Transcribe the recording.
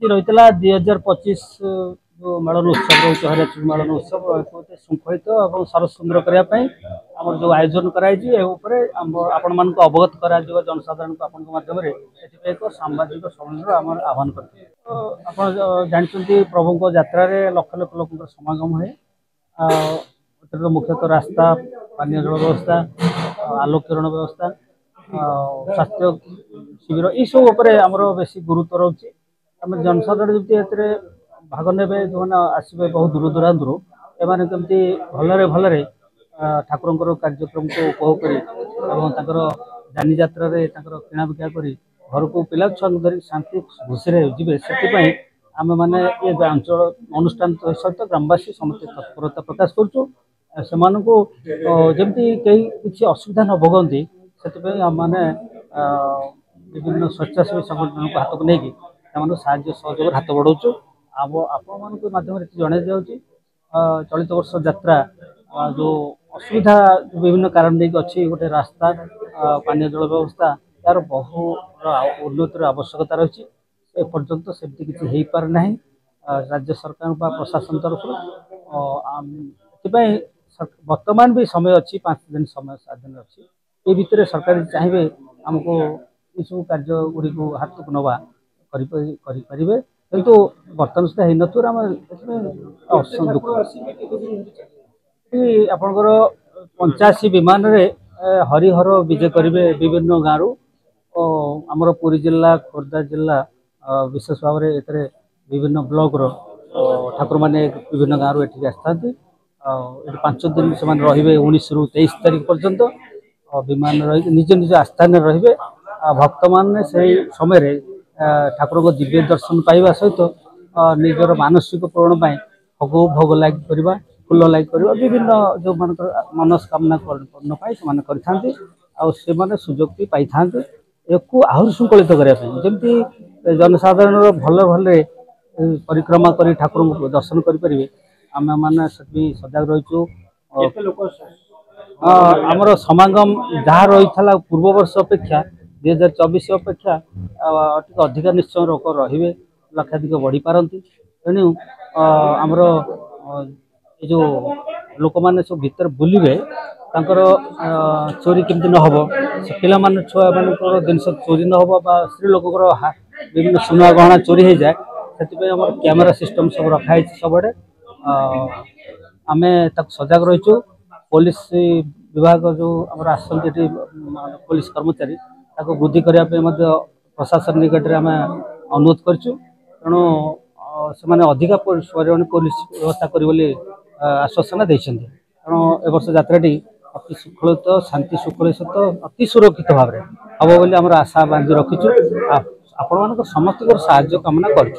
रही 2025 जो मेलन उत्सव रही हरियाचल मेलन उत्सव श्रृंखलित और सरस सुंदर करने जो आयोजन कराई आपण मान अवगत करा जनसाधारण को आपण माध्यम एक सामाजिक सम्मेलन आह्वान करते आप जानते प्रभु यात्रा लक्ष लक्ष लोक समागम हुए मुख्यतः रास्ता पानी जल व्यवस्था आलोकरण व्यवस्था स्वास्थ्य शिविर ये सब आमर बेस गुरुत्व रोचे आम जनसाधारण जमी भाग ने जो मैंने आसवे बहुत दूर दूरांतर एम कमी भलरे भलरे ठाकुर कार्यक्रम को उपभोग कर जानी यात्रा किणा बिका कर घर को पिला छुआ धर शांति खुशी जी से आम मैंने ये अंचल अनुष्ठान सहित ग्रामवासी समस्त तत्परता प्रकाश करमती कई किसी असुविधा न भोगती से आम मैंने विभिन्न स्वेच्छासेवी संगठन को हाथ को लेकिन साहय सहयोग हाथ बढ़ाऊँ आपण जन जाऊँगी चलित वर्ष यात्रा जो असुविधा विभिन्न कारण नहीं अच्छी गोटे रास्ता पानी जल व्यवस्था यार बहु उन्नतिर आवश्यकता रही एपर्यंत सेमती किसी हो पार ना राज्य सरकार प्रशासन तरफ वर्तमान भी समय अच्छी 5 दिन समय 7 दिन अच्छी ये भितर सरकार चाहिए आमको ये सब कार्य गुड़ी को हाथ को नवा करें किंतु बर्तमान सुधा हो न दुख आपणकर 85 विमान हरिहर विजय करेंगे विभिन्न गाँव आमर पुरी जिला खोर्धा जिला विशेष भाव में ये विभिन्न ब्लॉक ठाकुर मैंने विभिन्न गाँव ये आसता 5 दिन से 19 ରୁ 23 तारीख पर्यंत विमान रही निज निज आस्थान रे भक्त मान से समय ठाकुर को दिव्य दर्शन पाइबा सहित निजर मानसिक पूरण भोग भोग लाग करवा फूल लाग करवा विभिन्न जो मान मनस्कामना पूर्ण करते सुजोग भी पाई था आहरी श्रृंखलित करने जमी जनसाधारण भल भल परिक्रमा कर ठाकुर को दर्शन करें आम मैंने सजग रहीचु आमर समागम जहाँ रही था पूर्व वर्ष अपेक्षा 2024 अपेक्षा अधिका निश्चय लोक रे लक्षाधिक बढ़ी पारती तेणु आमर जो लोक मैंने सब भीतर बुलवे चोरी केमती न हो पिला छुआ मान जिनस चोरी न हो स्त्री लोक विभिन्न सुना गहना चोरी हो जाए से कैमेरा सिस्टम सब रखाई सबुड़े आम सजग रहीचु पुलिस विभाग जो आम आसती पुलिस कर्मचारी वृद्धि करने प्रशासन निकट में आम अनुरोध करूँ तेणु से अधिका परिमाण पुलिस व्यवस्था कर आश्वासन देते तेणु ए वर्ष यात्राटी अति सुखलित शांति सुखलित सहित अति सुरक्षित भाव में हम बोली आम आशा बांधी रखीचु आपण मान समस्त साहाय्य कामना करूँ।